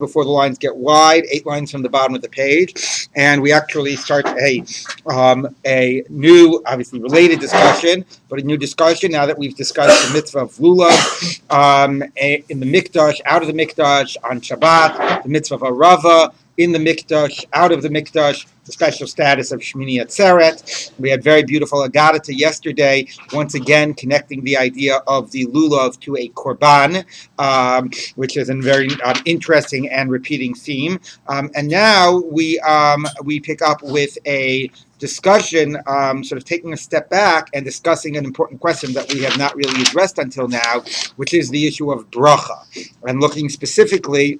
before the lines get wide, 8 lines from the bottom of the page, and we actually start a new, obviously related discussion, but a new discussion now that we've discussed the mitzvah of lulav in the mikdash, out of the mikdash on Shabbat, the mitzvah of arava in the mikdash, out of the mikdash, the special status of Shmini Atzeret. We had very beautiful Agadata yesterday, once again connecting the idea of the lulav to a korban, which is a very interesting and repeating theme. And now we pick up with a discussion, sort of taking a step back and discussing an important question that we have not really addressed until now, which is the issue of bracha, and looking specifically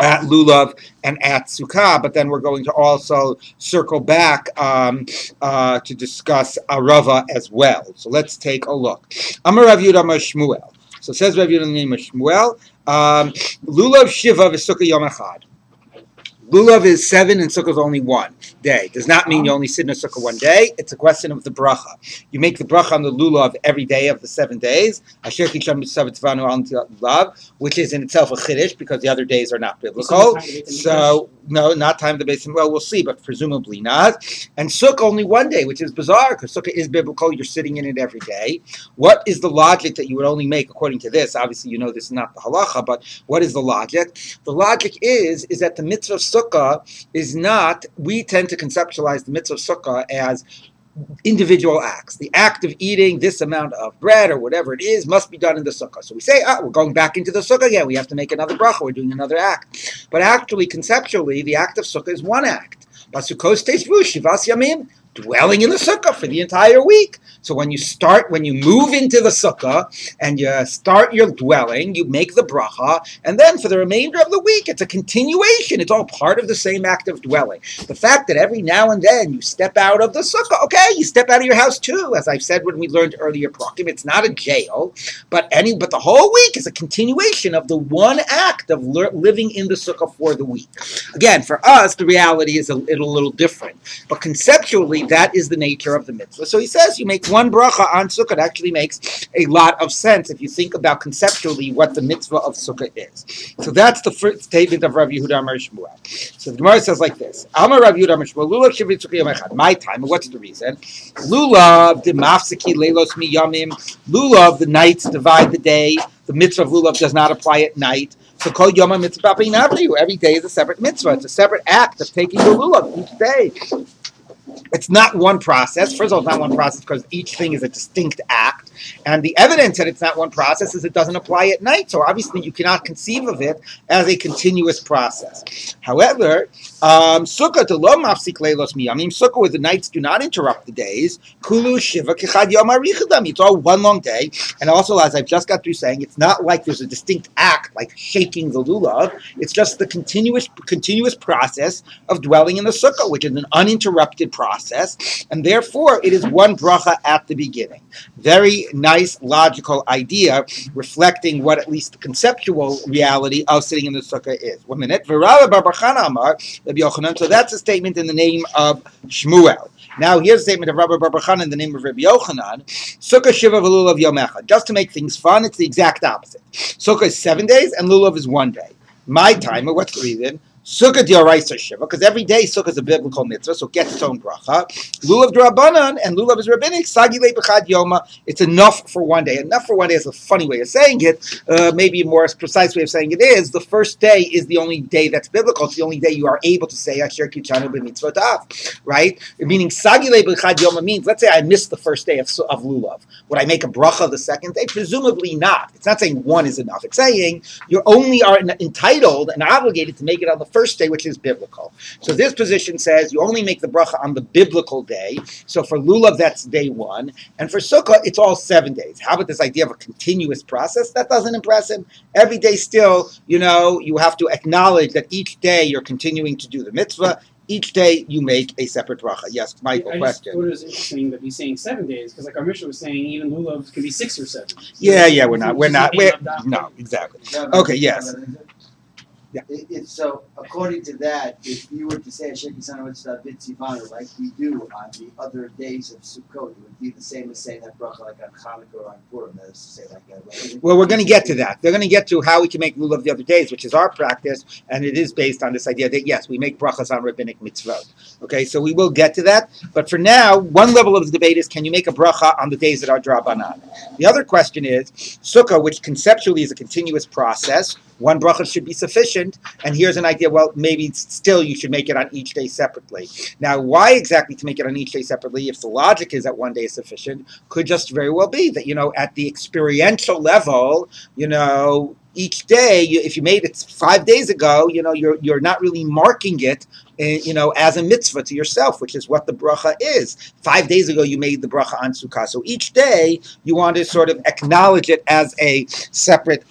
at lulav and at Sukkah, but then we're going to also circle back to discuss arava as well. So let's take a look. Amar Rav Yehuda Amar Shmuel. So says Rav Yehuda in the name of Shmuel, lulav shiva v'sukkah yom echad. Lulav is 7 and Sukkah is only 1 day. Does not mean you only sit in a Sukkah 1 day. It's a question of the bracha. You make the bracha on the lulav every day of the 7 days, which is in itself a chiddush because the other days are not biblical. So, no, not time of the base. Well, we'll see, but presumably not. And Sukkah only 1 day, which is bizarre because Sukkah is biblical. You're sitting in it every day. What is the logic that you would only make according to this? Obviously, you know this is not the halacha, but what is the logic? The logic is that the mitzvah of Sukkah is not, we tend to conceptualize the mitzvah of Sukkah as individual acts. The act of eating this amount of bread or whatever it is must be done in the Sukkah. So we say, we're going back into the Sukkah again. We have to make another bracha. We're doing another act. But actually, conceptually, the act of Sukkah is one act. Basukos teishvu shivas yamim, dwelling in the Sukkah for the entire week. So when you move into the Sukkah and you start your dwelling, you make the bracha, and then for the remainder of the week, it's a continuation. It's all part of the same act of dwelling. The fact that every now and then you step out of the Sukkah, okay, you step out of your house too, as I've said when we learned earlier, Prakim, it's not a jail, but the whole week is a continuation of the one act of living in the Sukkah for the week. Again, for us, the reality is a little different, but conceptually, that is the nature of the mitzvah. So he says you make one bracha on Sukkah. It actually makes a lot of sense if you think about conceptually what the mitzvah of Sukkah is. So that's the first statement of Rav Yehuda Amar Shmuel. So the Gemara says like this: Amar Rav Yehuda Amar Shmuel, lulav shivit sukkah yom echad. My time. And what's the reason? Lulav demafsiki leilos mi yamim. Lulav, the nights divide the day. The mitzvah of lulav does not apply at night. So kol yom mitzvah b'inavriu. Every day is a separate mitzvah. It's a separate act of taking the lulav each day. It's not one process. First of all, it's not one process because each thing is a distinct act. And the evidence that it's not one process is it doesn't apply at night. So obviously you cannot conceive of it as a continuous process. However, Sukkah to lo mafsik leilos miyamim. Sukkah where the nights do not interrupt the days. Kulu shiva kichad yom arichadam. It's all one long day. And also, as I've just got through saying, it's not like there's a distinct act like shaking the lulav. It's just the continuous process of dwelling in the Sukkah, which is an uninterrupted process, and therefore it is one bracha at the beginning. Very nice, logical idea, reflecting what at least the conceptual reality of sitting in the Sukkah is. 1 minute. So that's a statement in the name of Shmuel. Now here's a statement of Rabbi Bar Bar Chana in the name of Rabbi Yochanan. Sukkah shiva v'lulav yom echad. Just to make things fun, it's the exact opposite. Sukkah is 7 days and lulav is 1 day. My time, what's the reason? Sukkah d'oraisa shiva, because every day Sukkah is a biblical mitzvah, so it gets its own bracha. Lulav d'Rabbanan, and lulav is rabbinic. Sagilei b'chad yoma. It's enough for 1 day. Enough for 1 day is a funny way of saying it. Maybe a more precise way of saying it is the first day is the only day that's biblical. It's the only day you are able to say Asher Kichanu b'mitzvotav, right? Meaning Sagilei b'chad yoma means, let's say I missed the first day of lulav. Would I make a bracha the second day? Presumably not. It's not saying one is enough. It's saying you only are entitled and obligated to make it on the first day, which is biblical. So this position says you only make the bracha on the biblical day. So for lulav, that's day 1. And for Sukkah, it's all 7 days. How about this idea of a continuous process? That doesn't impress him. Every day still, you have to acknowledge that each day you're continuing to do the mitzvah. Each day you make a separate bracha. Yes, Michael, question. I just thought it was interesting that he's saying 7 days, because like our Mishnah was saying, even lulav can be 6 or 7. So yeah, we're not. No, exactly. Okay, yes. Yeah. So, according to that, if you were to say Sheki Sanawitz Vitzivanu, like we do on the other days of Sukkot, it would be the same as saying that bracha like on Hanukkah or on Purim. That is to say like that. Right? Well, we're going to get to that. They're going to get to how we can make lulav the other days, which is our practice, and it is based on this idea that, yes, we make brachas on rabbinic mitzvot. Okay, so we will get to that. But for now, one level of the debate is, can you make a bracha on the days that are drabanan? The other question is, Sukkah, which conceptually is a continuous process, one bracha should be sufficient, and here's an idea, well, maybe still you should make it on each day separately. Now, why exactly to make it on each day separately, if the logic is that one day is sufficient, could just very well be that, at the experiential level, each day, if you made it 5 days ago, you're not really marking it, as a mitzvah to yourself, which is what the bracha is. 5 days ago, you made the bracha on Sukkah. So each day, you want to sort of acknowledge it as a separate,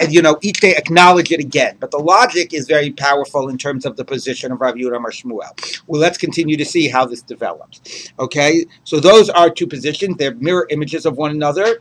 each day acknowledge it again. But the logic is very powerful in terms of the position of Rav Yehuda Mar Shmuel. Well, let's continue to see how this develops. Okay, so those are two positions. They're mirror images of one another.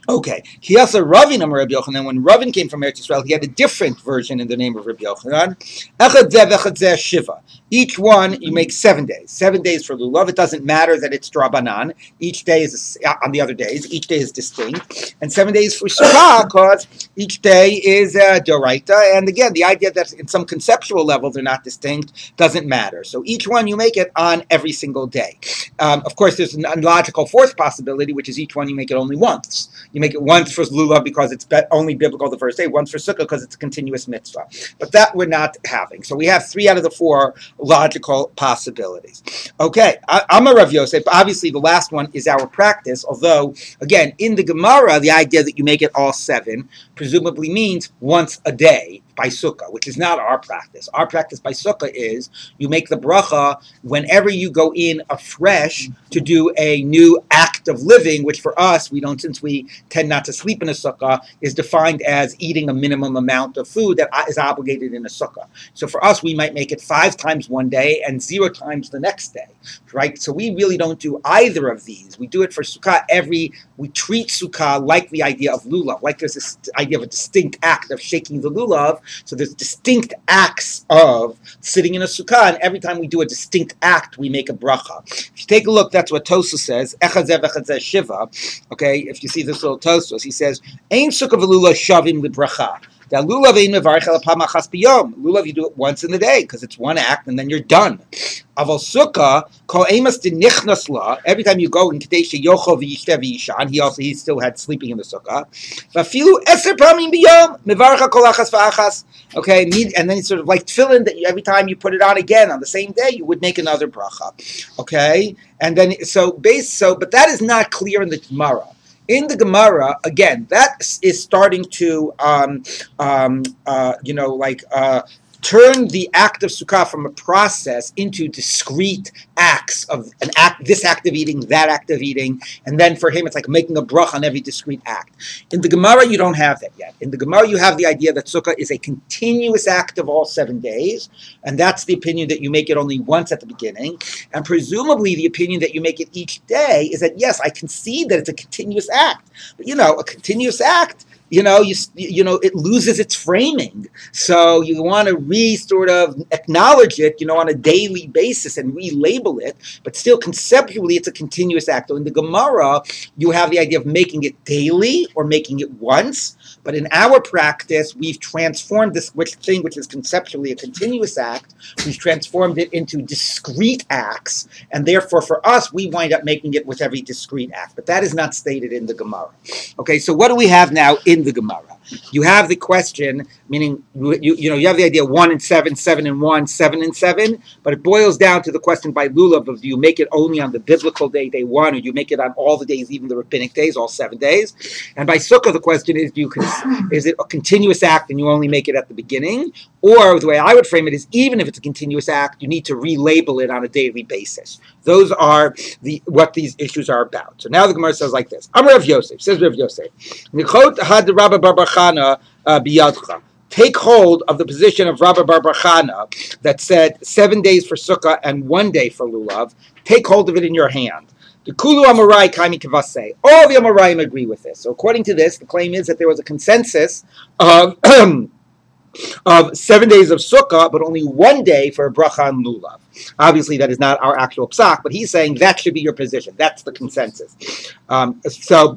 Okay. He also Ravin Amar Rabbi Yochanan. When Ravin came from Eretz Yisrael, he had a different version in the name of Rabbi Yochanan. Echad zeh v'echad zeh shiva. Each one you make 7 days. 7 days for lulav. It doesn't matter that it's drabanan. Each day is on the other days. Each day is distinct, and 7 days for sukkah because each day is doraita. And again, the idea that in some conceptual level they're not distinct doesn't matter. So each one you make it on every single day. Of course, there's an unlogical fourth possibility, which is each one you make it only once. You make it once for lulav because it's only biblical the first day, once for sukkah because it's a continuous mitzvah. But that we're not having. So we have 3 out of the 4 logical possibilities. Okay, I'm a Rav Yosef. Obviously, the last one is our practice, although, again, in the Gemara, the idea that you make it all 7 presumably means once a day by sukkah, which is not our practice. Our practice by sukkah is you make the bracha whenever you go in afresh to do a new act of living, which for us, we don't, since we tend not to sleep in a sukkah, is defined as eating a minimum amount of food that is obligated in a sukkah. So for us, we might make it 5 times one day and 0 times the next day, right? So we really don't do either of these. We do it for sukkah we treat sukkah like the idea of lulav, like there's this idea of a distinct act of shaking the lulav. So there's distinct acts of sitting in a sukkah, and every time we do a distinct act, we make a bracha. If you take a look, that's what Tosa says, echad zeh v'echad zeh shiva. Okay, if you see this little Tosos, he says, ein sukkah v'lulav shavim libracha. Lulav you do it once in the day because it's one act and then you're done. Aval sukkah kol emas denichnas la. Every time you go in kadesh yochov v'yishtev v'yishan, he still had sleeping in the sukkah. Vafilu eser pamim biyom mevarcha kol achas v'achas. Okay, and then it's sort of like tefillin that every time you put it on again on the same day, you would make another bracha. Okay, and then but that is not clear in the Gemara. In the Gemara, again, that is starting to, turn the act of sukkah from a process into discrete acts of this act of eating, that act of eating, and then for him it's like making a bracha on every discrete act. In the Gemara, you don't have that yet. In the Gemara, you have the idea that sukkah is a continuous act of all 7 days, and that's the opinion that you make it only once at the beginning, and presumably the opinion that you make it each day is that, yes, I concede that it's a continuous act, but a continuous act, it loses its framing. So you want to sort of acknowledge it, on a daily basis and relabel it, but still conceptually it's a continuous act. So in the Gemara, you have the idea of making it daily or making it once. But in our practice, we've transformed this thing, which is conceptually a continuous act, we've transformed it into discrete acts, and therefore for us, we wind up making it with every discrete act. But that is not stated in the Gemara. Okay, so what do we have now in the Gemara? You have the question, meaning you have the idea 1 and 7, 7 and 1, 7 and 7, but it boils down to the question by lulav of do you make it only on the biblical day 1, or do you make it on all the days, even the rabbinic days, all 7 days? And by sukkah, the question is is it a continuous act and you only make it at the beginning? Or the way I would frame it is even if it's a continuous act, you need to relabel it on a daily basis. Those are what these issues are about. So now the Gemara says like this. Amar Rav Yosef, says Rav Yosef, Nichot had Rabbi Bar Bar Chana biyadcha. Take hold of the position of Rabbi Bar Bar Chana that said 7 days for sukkah and 1 day for lulav. Take hold of it in your hand. The Kulu Amorai Kaimi Kavase. All the Amoraim agree with this. So according to this, the claim is that there was a consensus of of 7 days of Sukkah, but only 1 day for a bracha on lulav. Obviously, that is not our actual psak, but he's saying that should be your position. That's the consensus. So,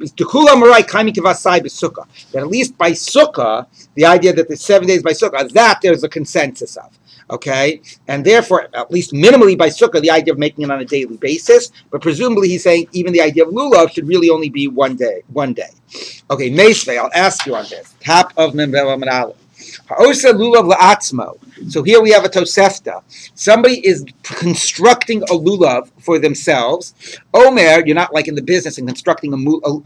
that at least by Sukkah, the idea that there's 7 days by Sukkah, that there's a consensus of. Okay, and therefore, at least minimally by Sukkah, the idea of making it on a daily basis, but presumably he's saying even the idea of lulav should really only be 1 day. Okay, Meishvei, I'll ask you on this. Top of Membelah Manalo. Ha'osa lulav la'atzmo. So here we have a tosefta. Somebody is constructing a lulav for themselves. Omer, you're not like in the business and constructing a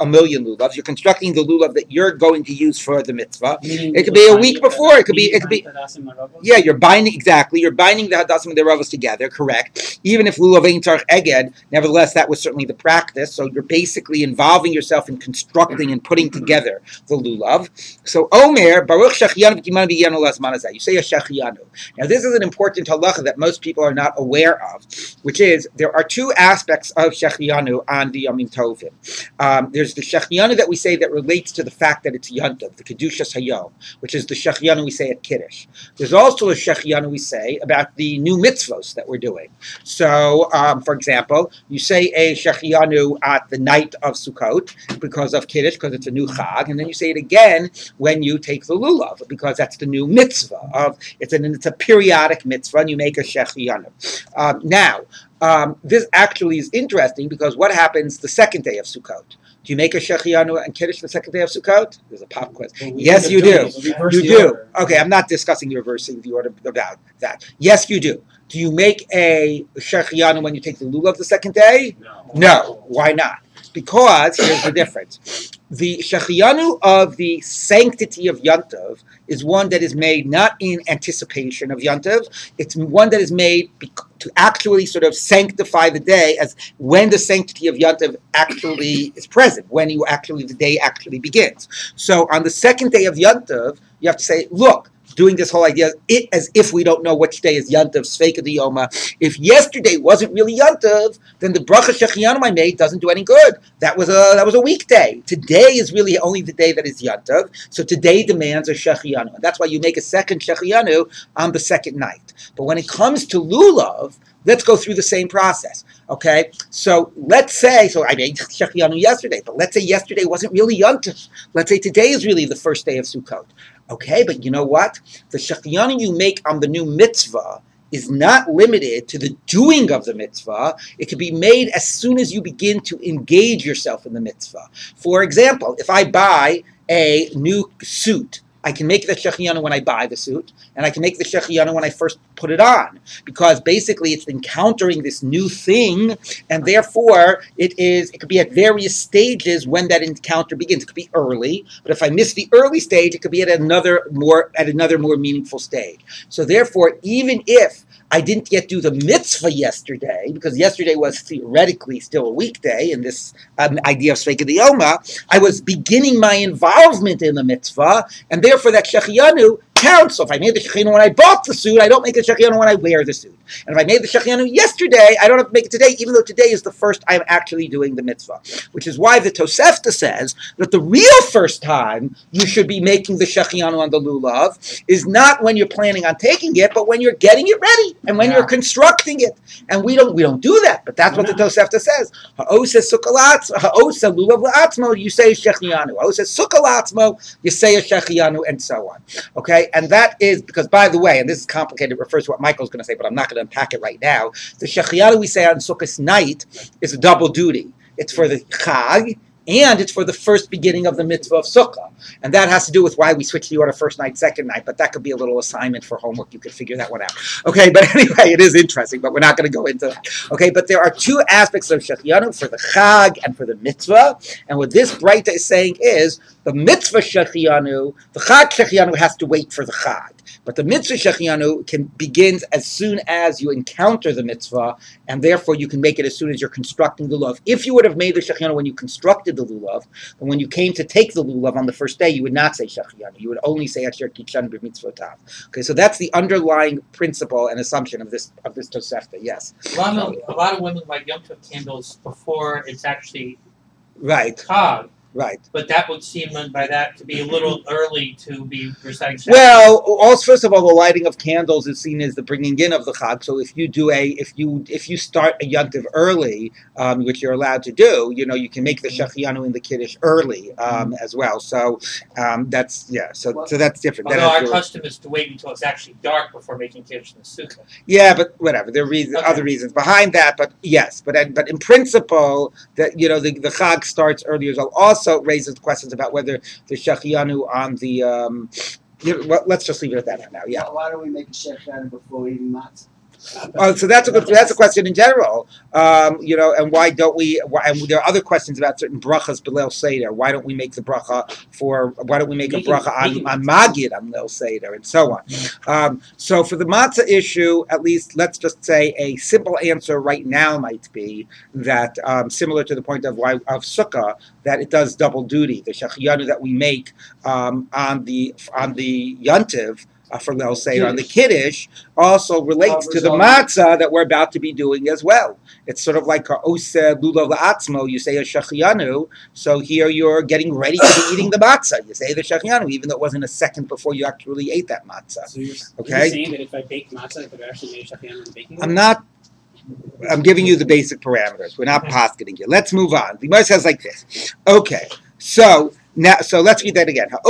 million lulavs. You're constructing the lulav that you're going to use for the mitzvah. It could be a week before. It could be. Yeah, you're binding exactly. You're binding the hadasim and the ravos together. Correct. Even if lulav ain't tarch eged, nevertheless, that was certainly the practice. So you're basically involving yourself in constructing and putting together the lulav. So Omer baruch shachiyanu v'kiman v'yanu lasmanazah. You say a shachiyanu. Now, this is an important halacha that most people are not aware of, which is there are 2 aspects of shechiyanu on the Yomim Tovim. There's the shechiyanu that we say that relates to the fact that it's Yontav, the Kedushas Hayom, which is the shechiyanu we say at Kiddush. There's also a shechiyanu we say about the new mitzvos that we're doing. So, for example, you say a shechiyanu at the night of Sukkot because of Kiddush, because it's a new Chag, and then you say it again when you take the lulav, because that's the new mitzvah. It's a periodic mitzvah, and you make a shechiyanu. Now, this actually is interesting because what happens the second day of Sukkot? Do you make a shechiyanu and kiddush the second day of Sukkot? There's a pop quiz. Yes, you do. You do. Okay, I'm not discussing reversing the order about that. Yes, you do. Do you make a shechiyanu when you take the lulav the second day? No. Why not? Because here's the difference. The shechiyanu of the sanctity of Yontav is one that is made not in anticipation of Yontav. It's one that is made to actually sort of sanctify the day as when the sanctity of Yontav actually is present, when the day actually begins. So on the second day of Yontav, you have to say, look, doing this whole idea as if we don't know which day is Yontav, Sveika Diyoma. If yesterday wasn't really Yontav, then the bracha shechiyanu I made doesn't do any good. That was a weekday. Today is really only the day that is Yontav, so today demands a shechiyanu. And that's why you make a second shechiyanu on the second night. But when it comes to lulav, let's go through the same process. Okay, so let's say, I made shechiyanu yesterday, but let's say yesterday wasn't really Yontav. Let's say today is really the first day of Sukkot. Okay, but you know what? The shechiyanu you make on the new mitzvah is not limited to the doing of the mitzvah. It can be made as soon as you begin to engage yourself in the mitzvah. For example, if I buy a new suit, I can make the shechiyanu when I buy the suit, and I can make the shechiyanu when I first put it on, because basically it's encountering this new thing, and therefore it could be at various stages when that encounter begins. It could be early, but if I miss the early stage, it could be at another more meaningful stage. So therefore, even if I didn't yet do the mitzvah yesterday, because yesterday was theoretically still a weekday in this idea of Sveika Diyoma, I was beginning my involvement in the mitzvah, and therefore that shechiyanu counts. So if I made the shechiyanu when I bought the suit, I don't make the shechiyanu when I wear the suit. And if I made the shechiyanu yesterday, I don't have to make it today, even though today is the first I'm actually doing the mitzvah. Which is why the Tosefta says that the real first time you should be making the shechiyanu on the lulav is not when you're planning on taking it, but when you're getting it ready and when you're constructing it. And we don't do that, but that's what the Tosefta says. Ha'osa lulav la'atzmo, you say shechiyanu. Ha'osa sukkah la'atzmo, you say a shechiyanu, and so on. Okay, and that is because, by the way, and this is complicated, it refers to what Michael's going to say, but I'm not going to unpack it right now. The shechiyanu we say on Sukkah's night is a double duty. It's for the Chag, and it's for the first beginning of the mitzvah of Sukkah. And that has to do with why we switch the order first night, second night, but that could be a little assignment for homework. You could figure that one out. Okay, but anyway, it is interesting, but we're not going to go into that. Okay, but there are 2 aspects of shechiyanu, for the Chag and for the mitzvah. And what this Breita is saying is, the mitzvah shechiyanu, the Chag shechiyanu has to wait for the Chag. But the mitzvah shechiyanu begins as soon as you encounter the mitzvah, and therefore you can make it as soon as you're constructing the lulav. If you would have made the shechiyanu when you constructed the lulav, then when you came to take the lulav on the first day, you would not say shechiyanu. You would only say asher kichan b'mitzvotav. Okay, so that's the underlying principle and assumption of this Tosefta. Yes. A lot of women light Yom Tov candles before it's actually right. Chag. Right. But that would seem by that to be a little early to be reciting. Well, also first of all, the lighting of candles is seen as the bringing in of the Chag. So if you start a yontiv early, which you're allowed to do, you can make the Shechianu in the Kiddush early as well. So that's So that's different. Although our custom is to wait until it's actually dark before making Kiddush in the Sukkah. Yeah, but whatever. There are other reasons behind that. But yes, but in principle, that the Chag starts earlier. So also raises questions about whether the Shechianu on the let's just leave it at that for now. Yeah. Why don't we make a shechianu before eating matzah? So that's a question in general, and why don't we? And there are other questions about certain brachas b'leil seder. Why don't we make the bracha why don't we make a bracha on magid on leil seder and so on? So for the matzah issue, at least let's just say a simple answer right now might be that similar to the point of sukkah, that it does double duty. The shechianu that we make on the yontiv. For Leil Seder on the Kiddush also relates to the matzah that we're about to be doing as well. It's sort of like a oseh lulav la'atzmo. You say a shechianu, so here you're getting ready to be eating the matzah. You say the shechianu, even though it wasn't a second before you actually ate that matzah. So you're saying that if I baked matzah, I could actually make shechianu in baking? I'm giving you the basic parameters. We're not posketing you. Let's move on. The Gemara says like this. Okay, so let's read that again. Not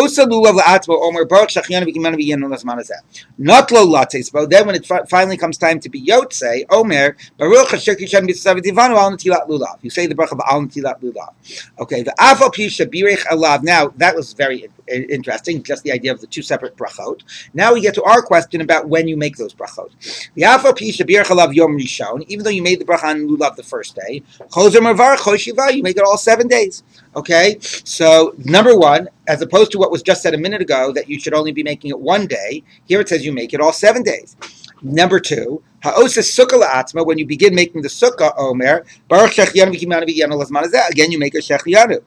lo lates, but then when it finally comes time to be yotze, Omer Baruch Hashem Kishem B'Tzavitivanu Al Netilat Lulav. You say the bracha of Al Netilat Lulav. Okay, the Afal Pisha Birich Alav. Now that was very interesting. Just the idea of the two separate brachot. Now we get to our question about when you make those brachot. The Afal Pisha Birich Alav Yom Rishon. Even though you made the bracha on Lulav the first day, Chozer Marvar Choshiva. You make it all 7 days. Okay, so number one, as opposed to what was just said a minute ago, that you should only be making it 1 day, here it says you make it all 7 days. Number two, ha'osis sukkah la'atzma, when you begin making the sukkah, Omer, baruch shechianu v'kimanu v'yanu lazman hazeh, again you make a shechianu.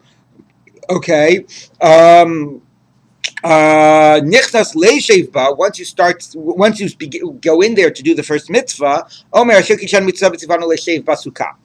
Okay, nichnas leishev ba, once you go in there to do the first mitzvah, Omer, shekishan mitzvah b'tzivanu leishev ba sukkah.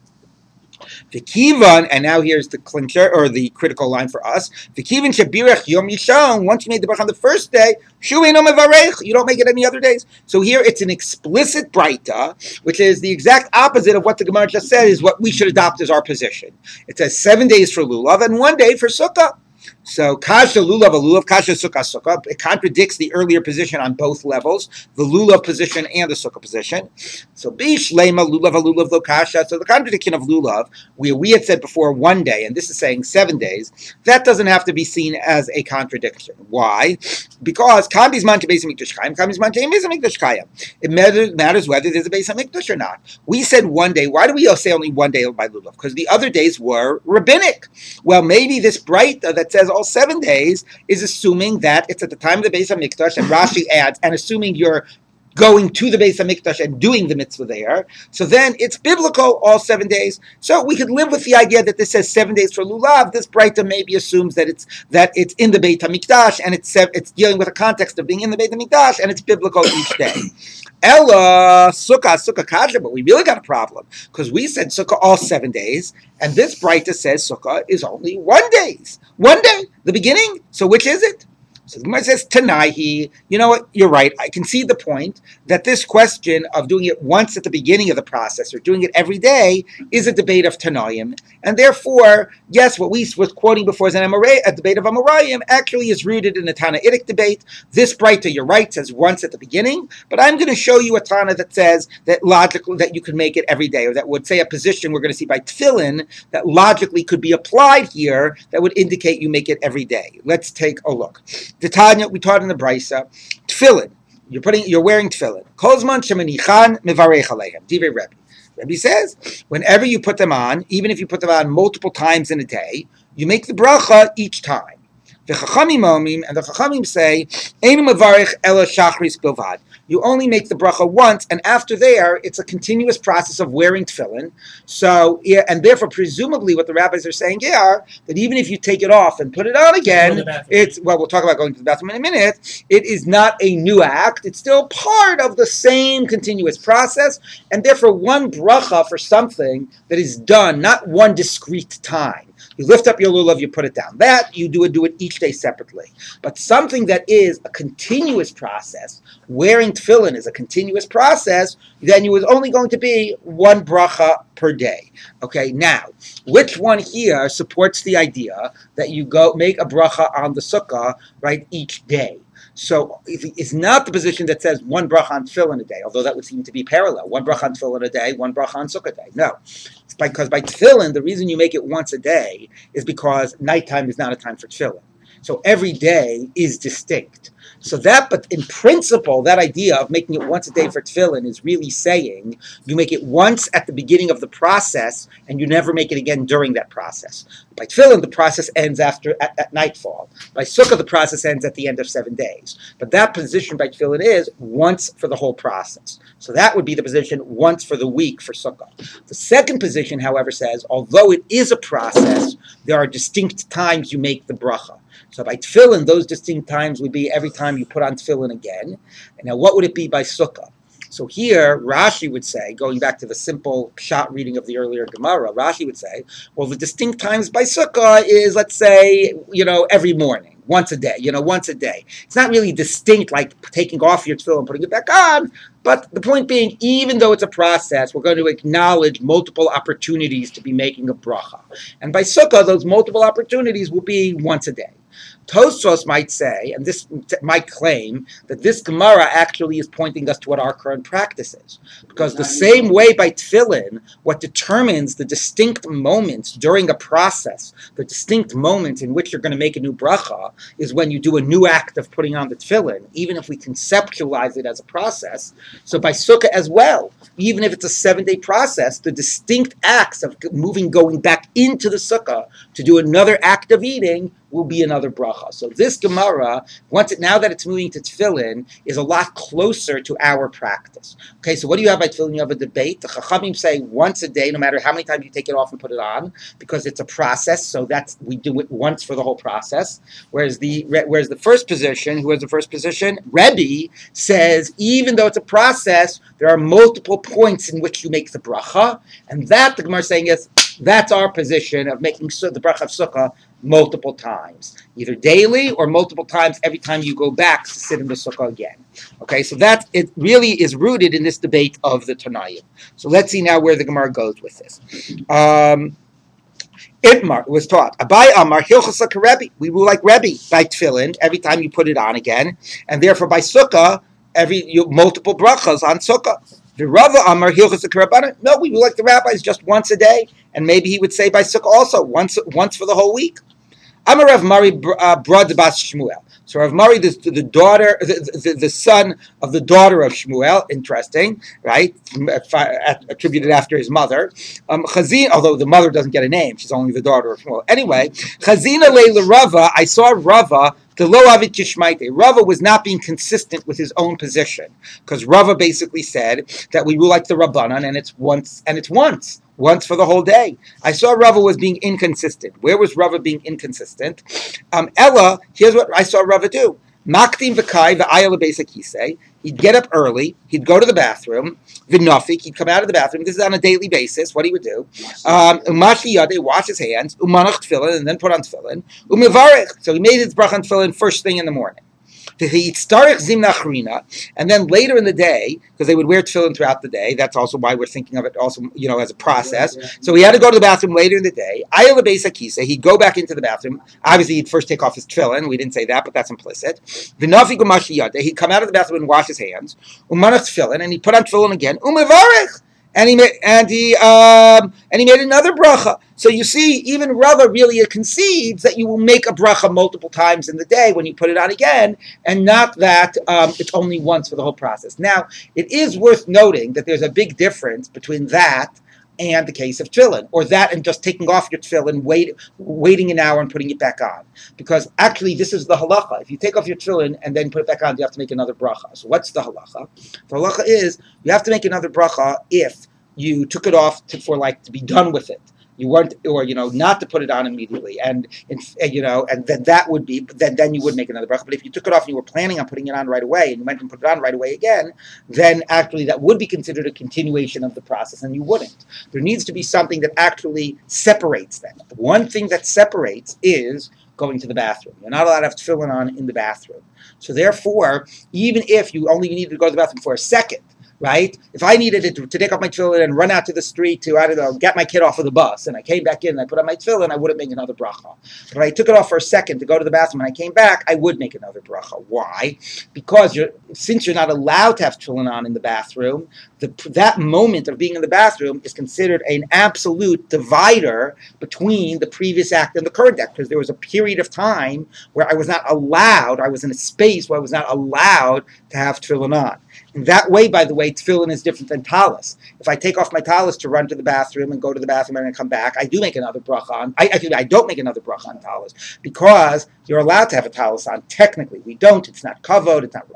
V'kivan, and now here's the clincher, or the critical line for us. V'kivan shabirach yom yishon, once you made the bracha on the first day, shu'eino mevarech, you don't make it any other days. So here it's an explicit braita, which is the exact opposite of what the Gemara just said, is what we should adopt as our position. It says 7 days for lulav and 1 day for sukkah. So kasha lulav lulav, kasha sukkah sukkah. It contradicts the earlier position on both levels, the lulav position and the sukkah position. So bish lema lulav lulav lo kasha. So the contradiction of lulav, we had said before 1 day, and this is saying 7 days. That doesn't have to be seen as a contradiction. Why? Because kam bizman beis hamikdash kayim, kam bizman beis hamikdash kayim. It matters whether there's a beis hamikdash or not. We said 1 day. Why do we say only 1 day by lulav? Because the other days were rabbinic. Well, maybe this braita that says all 7 days is assuming that it's at the time of the Beis HaMikdash, and Rashi adds, and assuming you're going to the Beis HaMikdash and doing the mitzvah there, so then it's biblical all 7 days. So we could live with the idea that this says 7 days for lulav. This braita maybe assumes that it's in the Beit HaMikdash, and it's dealing with a context of being in the Beit HaMikdash, and it's biblical each day. Ella sukkah kasha, but we really got a problem because we said sukkah all 7 days, and this braita says sukkah is only 1 day. 1 day, the beginning. So which is it? So the Gemara says Tanaihi. You know what? You're right. I can see the point that this question of doing it once at the beginning of the process or doing it every day is a debate of Tanaim, and therefore, yes, what we was quoting before as a debate of Amoraim actually is rooted in a Tanaitic debate. This braita, you're right, says once at the beginning, but I'm going to show you a Tana that says that logically that you can make it every day, or that would say a position we're going to see by Tefillin that logically could be applied here that would indicate you make it every day. Let's take a look. The Tanya we taught in the Brisa, Tefillin. You're wearing Tefillin. Kozman shemenichan mevarech aleichem. Divrei Rabbi. Rabbi says, whenever you put them on, even if you put them on multiple times in a day, you make the bracha each time. The Chachamim omim, and the Chachamim say, Einu mevarech ela shachris bilvad. You only make the bracha once, and after there, it's a continuous process of wearing tefillin. So, yeah, and therefore, presumably, what the rabbis are saying here, that even if you take it off and put it on again, we'll talk about going to the bathroom in a minute, it is not a new act. It's still part of the same continuous process, and therefore, one bracha for something that is done, not one discrete time. You lift up your lulav, you put it down. That you do it each day separately. But something that is a continuous process, wearing tefillin is a continuous process, then you was only going to be one bracha per day. Okay, now, which one here supports the idea that you go make a bracha on the sukkah, right, each day? So it's not the position that says one bracha on tefillin a day, although that would seem to be parallel. One bracha on tefillin a day, one bracha on sukkah a day. No, it's because by tefillin, the reason you make it once a day is because nighttime is not a time for tefillin. So every day is distinct. So that, but in principle, that idea of making it once a day for tefillin is really saying you make it once at the beginning of the process and you never make it again during that process. By tefillin, the process ends at nightfall. By sukkah, the process ends at the end of 7 days. But that position by tefillin is once for the whole process. So that would be the position once for the week for sukkah. The second position, however, says although it is a process, there are distinct times you make the bracha. So by tefillin, those distinct times would be every time you put on tefillin again. And now what would it be by sukkah? So here, Rashi would say, going back to the simple pshat reading of the earlier Gemara, Rashi would say, well, the distinct times by sukkah is, let's say, every morning, once a day, once a day. It's not really distinct like taking off your tefillin and putting it back on, but the point being, even though it's a process, we're going to acknowledge multiple opportunities to be making a bracha. And by sukkah, those multiple opportunities will be once a day. Tosfos might say, and this might claim, that this Gemara actually is pointing us to what our current practice is. Because the same way by tefillin, what determines the distinct moments during a process, the distinct moments in which you're going to make a new bracha, is when you do a new act of putting on the tefillin, even if we conceptualize it as a process. So by sukkah as well, even if it's a 7-day process, the distinct acts of going back into the sukkah to do another act of eating will be another bracha. So this Gemara, now that it's moving to tefillin, is a lot closer to our practice. Okay, so what do you have by tefillin? You have a debate. The Chachamim say once a day, no matter how many times you take it off and put it on, because it's a process. So we do it once for the whole process. Whereas the first position, who has the first position? Rabbi says even though it's a process, there are multiple points in which you make the bracha, and that the Gemara is saying is that's our position of making the bracha of sukkah multiple times, either daily or multiple times every time you go back to sit in the sukkah again. Okay, so that it really is rooted in this debate of the Tanaim. So let's see now where the Gemara goes with this. Itmar was taught, Abai Amar Hilchos Rabbi. We will like Rabbi by tefillin every time you put it on again, and therefore by sukkah multiple brachas on sukkah. The Rava Amar Hilchos Rabbanan. No, we will like the rabbis just once a day, and maybe he would say by sukkah also once for the whole week. Amar Rav Mari Brod Bas Shmuel. So Rav Mari, the son of the daughter of Shmuel, interesting, right? Attributed after his mother. Chazin, although the mother doesn't get a name, she's only the daughter of Shmuel. Anyway, Chazina Leila Rava, I saw Rava, the lo avit kishmaite. Rava was not being consistent with his own position, because Rava basically said that we will like the Rabbanan, and it's once for the whole day. I saw Rava was being inconsistent. Where was Rava being inconsistent? Ella, here's what I saw Rava do. Maktim v'kai v'ayala beisakise. He'd get up early. He'd go to the bathroom. V'nafik. He'd come out of the bathroom. This is on a daily basis. What he would do. Umashi yade. Wash his hands. Umanach tefillin. And then put on tefillin. Umivarech. So he made his bracha on tefillin first thing in the morning. And then later in the day, because they would wear tefillin throughout the day, that's also why we're thinking of it also, as a process. So he had to go to the bathroom later in the day. He'd go back into the bathroom. Obviously, he'd first take off his tefillin. We didn't say that, but that's implicit. He'd come out of the bathroom and wash his hands. And he'd put on tefillin again. And he made another bracha. So you see, even Rava really concedes that you will make a bracha multiple times in the day when you put it on again, and not that it's only once for the whole process. Now, it is worth noting that there's a big difference between that and the case of tefillin, or that and just taking off your tefillin, waiting an hour and putting it back on. Because actually, this is the halacha. If you take off your tefillin and then put it back on, you have to make another bracha. So what's the halacha? The halacha is you have to make another bracha if you took it off to be done with it. You weren't, or not to put it on immediately, and then that would be, then you would make another bracha. But if you took it off and you were planning on putting it on right away, and you went and put it on right away again, then actually that would be considered a continuation of the process, and you wouldn't. There needs to be something that actually separates them. The one thing that separates is going to the bathroom. You're not allowed to have tefillin on in the bathroom. So therefore, even if you only needed to go to the bathroom for a second, right? If I needed to take off my tefillin and run out to the street to, I don't know, get my kid off of the bus, and I came back in and I put on my tefillin, I wouldn't make another bracha. But if I took it off for a second to go to the bathroom and I came back, I would make another bracha. Why? Because since you're not allowed to have tefillin on in the bathroom, that moment of being in the bathroom is considered an absolute divider between the previous act and the current act, because there was a period of time where I was not allowed, I was in a space where I was not allowed to have tefillin on. In that way, by the way, tefillin is different than talis. If I take off my talis to run to the bathroom and go to the bathroom and I come back, I do make another bracha on. I don't make another bracha on talis, because you're allowed to have a talis on. Technically, we don't. It's not kavod. It's not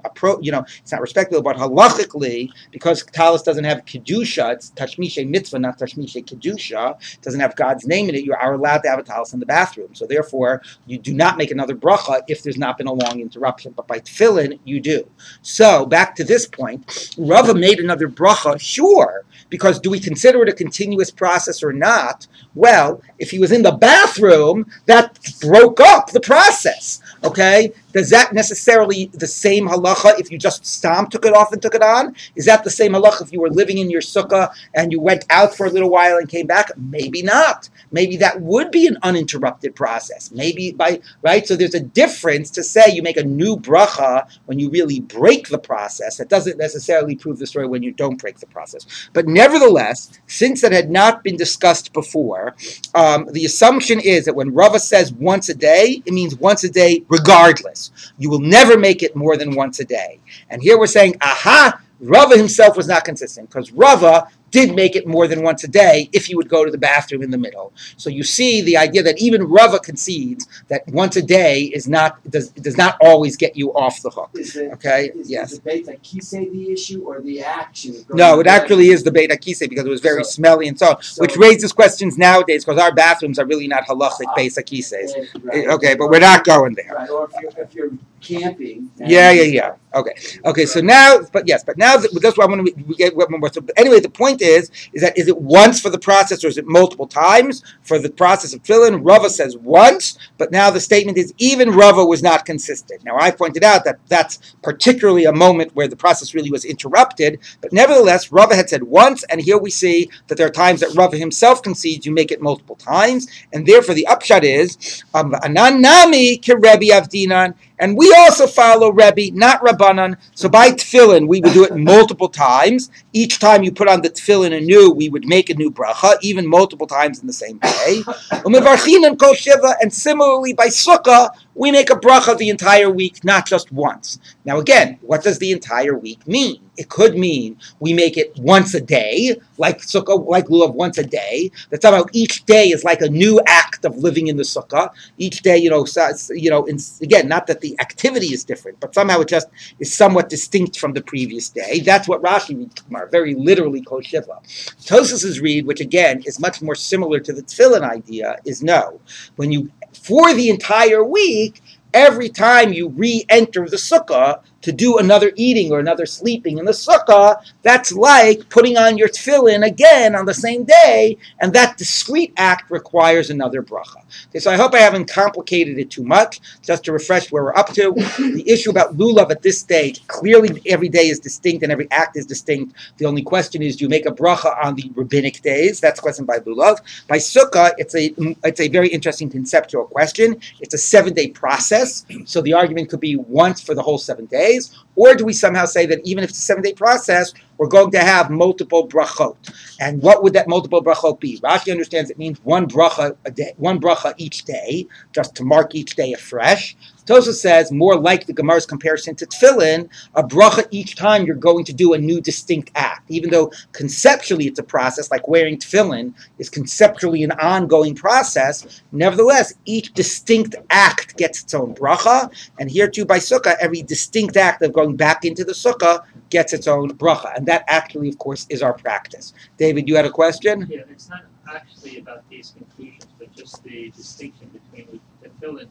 it's not respectable. But halachically, because talis doesn't have kedusha, it's tashmishe mitzvah, not tashmishe kedusha. It doesn't have God's name in it. You are allowed to have a talis in the bathroom. So therefore, you do not make another bracha if there's not been a long interruption. But by tefillin, you do. So back to this point, Rava made another bracha, sure, because do we consider it a continuous process or not? Well, if he was in the bathroom, that broke up the process, okay? Does that necessarily the same halacha if you just took it off and took it on? Is that the same halacha if you were living in your sukkah and you went out for a little while and came back? Maybe not. Maybe that would be an uninterrupted process. Maybe right? So there's a difference to say you make a new bracha when you really break the process. That doesn't necessarily prove the story when you don't break the process. But nevertheless, since that had not been discussed before, the assumption is that when Rava says once a day, it means once a day regardless. You will never make it more than once a day. And here we're saying, aha, Rava himself was not consistent, because Rava did make it more than once a day if he would go to the bathroom in the middle. So you see the idea that even Rava concedes that once a day does not always get you off the hook. Is the Beit Akise the issue or the action? No, it actually is the Beit Akise, because it was very smelly and so on, which raises questions nowadays, because our bathrooms are really not halachic Beit Akises. Right. Okay, but we're not going there. Right. Or if you're camping. Yeah. Okay. So now, but now that's why I want to get one more. So anyway, the point is it once for the process or is it multiple times for the process of tefillin? Rava says once, but now the statement is even Rava was not consistent. Now I pointed out that that's particularly a moment where the process really was interrupted, but nevertheless Rava had said once, and here we see that there are times that Rava himself concedes you make it multiple times, and therefore the upshot is anan nami ki Rabbi avdinan. And we also follow Rabbi, not Rabbanan. So by tefillin, we would do it multiple times. Each time you put on the tefillin anew, we would make a new bracha, even multiple times in the same day. And similarly, by Sukkah, we make a bracha the entire week, not just once. Now again, what does the entire week mean? It could mean we make it once a day, like Sukkah, like lulav once a day. That somehow each day is like a new act of living in the Sukkah. Each day, again, not that the activity is different, but somehow it just is somewhat distinct from the previous day. That's what Rashi reads, very literally, Kol Shiva. Tosfos's read, which again is much more similar to the tefillin idea, is no. When you, for the entire week, every time you re-enter the sukkah to do another eating or another sleeping in the sukkah, that's like putting on your tefillin again on the same day, and that discrete act requires another bracha. Okay, so I hope I haven't complicated it too much. Just to refresh where we're up to, the issue about lulav at this stage, clearly every day is distinct and every act is distinct. The only question is, do you make a bracha on the rabbinic days? That's a question by lulav. By sukkah, it's a very interesting conceptual question. It's a 7-day process, so the argument could be once for the whole 7 days. Or do we somehow say that even if it's a 7-day process, we're going to have multiple brachot? And what would that multiple brachot be? Rashi understands it means one bracha a day, one bracha each day, just to mark each day afresh. Tosfos says, more like the Gemara's comparison to tefillin, a bracha each time you're going to do a new distinct act. Even though conceptually it's a process, like wearing tefillin is conceptually an ongoing process, nevertheless, each distinct act gets its own bracha, and here too by sukkah, every distinct act of going back into the sukkah gets its own bracha. And that actually, of course, is our practice. David, you had a question? Yeah, it's not actually about these conclusions, but just the distinction between the tefillin,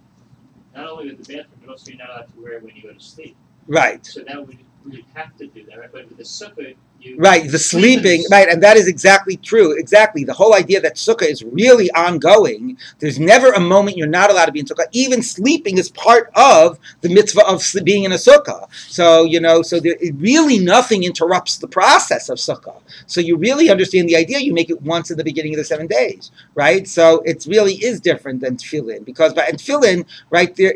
not only with the bathroom, but also you're not allowed to wear it when you go to sleep. Right. So that we would have to do that, right? But with the sukkah, you right, the sleeping, right, and that is exactly true. Exactly, the whole idea that sukkah is really ongoing. There's never a moment you're not allowed to be in sukkah. Even sleeping is part of the mitzvah of being in a sukkah. So so there really nothing interrupts the process of sukkah. So you really understand the idea. You make it once in the beginning of the 7 days, right? So it really is different than tefillin because and tefillin, right there,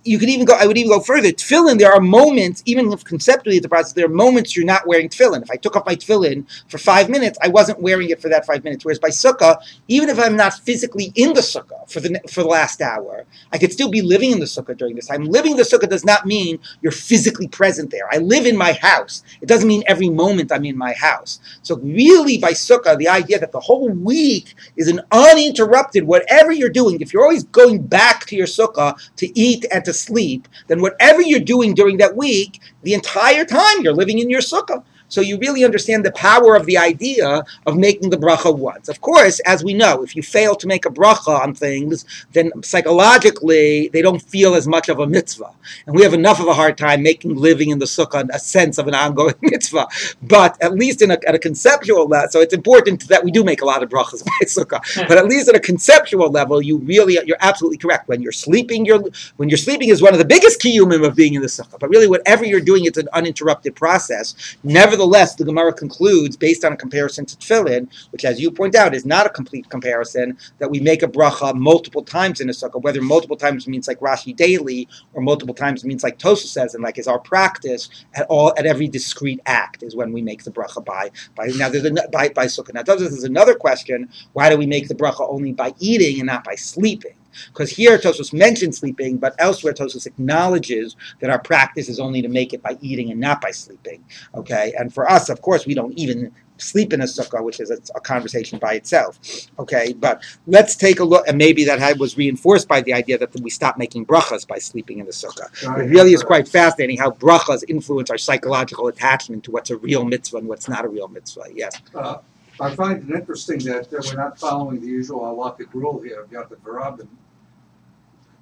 you could even go. I would even go further. Tefillin. There are moments, even if conceptually it's a process. There are moments you're not wearing tefillin. If I took off my tefillin for 5 minutes, I wasn't wearing it for that 5 minutes. Whereas by sukkah, even if I'm not physically in the sukkah for the last hour, I could still be living in the sukkah during this time. Living in the sukkah does not mean you're physically present there. I live in my house. It doesn't mean every moment I'm in my house. So really, by sukkah, the idea that the whole week is an uninterrupted. Whatever you're doing, if you're always going back to your sukkah to eat and to sleep, then whatever you're doing during that week, the entire time you're living in your sukkah. So you really understand the power of the idea of making the bracha once. Of course, as we know, if you fail to make a bracha on things, then psychologically they don't feel as much of a mitzvah. And we have enough of a hard time making living in the sukkah a sense of an ongoing mitzvah. But at least at a conceptual level, so it's important that we do make a lot of brachas by sukkah. But at least at a conceptual level, you're absolutely correct. When you're sleeping is one of the biggest kiyumim of being in the sukkah. But really, whatever you're doing, it's an uninterrupted process. Nevertheless, the Gemara concludes, based on a comparison to tefillin, which, as you point out, is not a complete comparison, that we make a bracha multiple times in a sukkah, whether multiple times means like Rashi daily, or multiple times means like Tosfos says, and like is our practice at every discrete act is when we make the bracha by sukkah. Now, there's another question: why do we make the bracha only by eating and not by sleeping? Because here Tosfos mentions sleeping, but elsewhere Tosfos acknowledges that our practice is only to make it by eating and not by sleeping. Okay, and for us, of course, we don't even sleep in a sukkah, which is a conversation by itself. Okay, but let's take a look, and maybe that was reinforced by the idea that we stop making brachas by sleeping in the sukkah. It really is quite fascinating how brachas influence our psychological attachment to what's a real mitzvah and what's not a real mitzvah. Yes. I find it interesting that we're not following the usual halachic rule here of Yad Rabbi.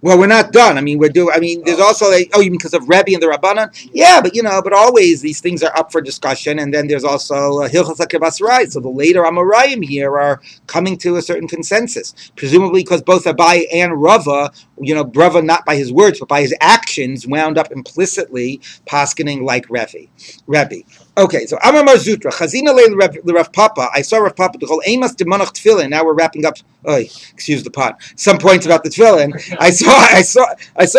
Well, we're not done. There's also you mean because of Rabbi and the Rabbanan? Yeah, but always these things are up for discussion, and then there's also Hilchos HaKibasrai. So the later Amoraim here are coming to a certain consensus, presumably because both Abai and Rava, Rava not by his words but by his actions, wound up implicitly paskening like Rabbi. Okay, so Amar Mar Zutra, Chazina le Rav Papa. I saw Rav Papa, the whole Amos de Monach Tefillin. Now we're wrapping up. Excuse the pun. Some points about the Tefillin. I saw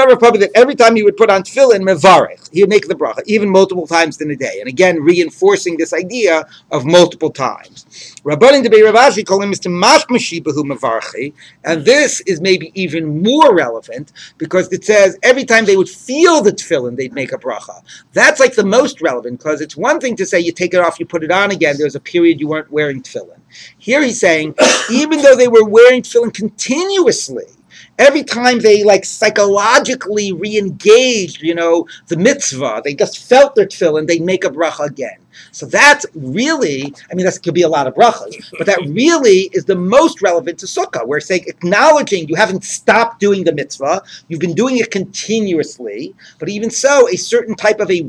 Rav Papa that every time he would put on Tefillin, mevarech, he would make the bracha, even multiple times in a day. And again, reinforcing this idea of multiple times. Rabbanan de Beiravashi call him Mr. Mashmashibahu mevarchi, and this is maybe even more relevant because it says every time they would feel the Tefillin, they'd make a bracha. That's like the most relevant because it's one thing to say you take it off, you put it on again. There's a period you weren't wearing tefillin. Here he's saying, even though they were wearing tefillin continuously, every time they psychologically re-engaged, the mitzvah, they just felt their tefillin, they make a bracha again. So that's really, that could be a lot of brachas, but that really is the most relevant to Sukkah. We're saying, acknowledging you haven't stopped doing the mitzvah, you've been doing it continuously, but even so, a certain type of a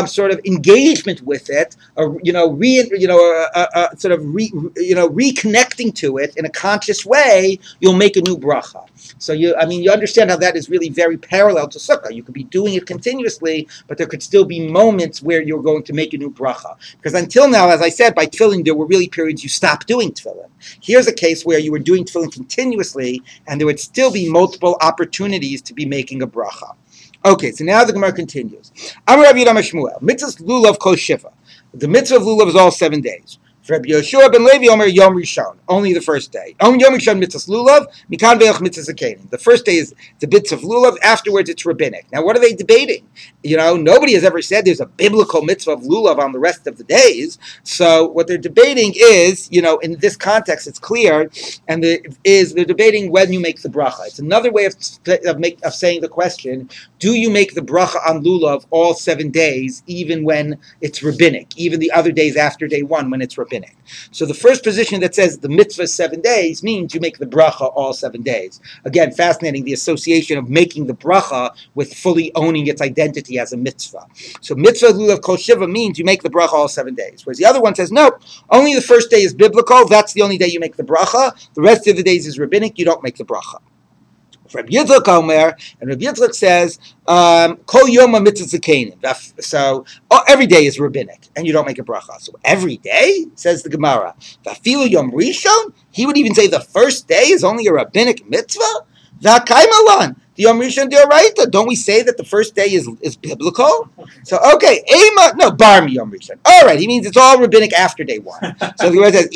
sort of engagement with it, reconnecting to it in a conscious way, you'll make a new bracha. So you understand how that is really very parallel to Sukkah. You could be doing it continuously, but there could still be moments where you're going to make a new bracha. Because until now, as I said, by tefillin, there were really periods you stopped doing tefillin. Here's a case where you were doing tefillin continuously, and there would still be multiple opportunities to be making a bracha. Okay, so now the Gemara continues. Amar Rav Yudam Shmuel, mitzvah lulav kol shiva. The mitzvah of lulav is all 7 days. Rabbi Yoshua ben Levi Omer Yom Rishon, only the first day. Yom Rishon mitzvah lulav, mikan ve'elch mitzvah zakenim. The first day is the mitzvah of lulav. Afterwards, it's rabbinic. Now, what are they debating? nobody has ever said there's a biblical mitzvah of lulav on the rest of the days. So what they're debating is, in this context, it's clear, and they're debating when you make the bracha. It's another way of saying the question: do you make the bracha on lulav all 7 days, even when it's rabbinic, even the other days after day 1 when it's rabbinic? So the first position that says the mitzvah is 7 days means you make the bracha all 7 days. Again, fascinating, the association of making the bracha with fully owning its identity as a mitzvah. So mitzvah lulav kol shiva means you make the bracha all 7 days. Whereas the other one says, nope, only the first day is biblical, that's the only day you make the bracha. The rest of the days is rabbinic, you don't make the bracha. Rabbi Yitzchak Omer, and Rabbi Yitzchak says, Kol Yoma Mitzvah Zekanim. So every day is rabbinic, and you don't make a bracha. So every day, says the Gemara, Vafilu Yom Rishon, he would even say the first day is only a rabbinic mitzvah? V'akaimalan, the Yom Rishon D'Oraita. Don't we say that the first day is biblical? So, okay, Bar Mi Yom Rishon. All right, he means it's all rabbinic after day 1. So the Gemara says,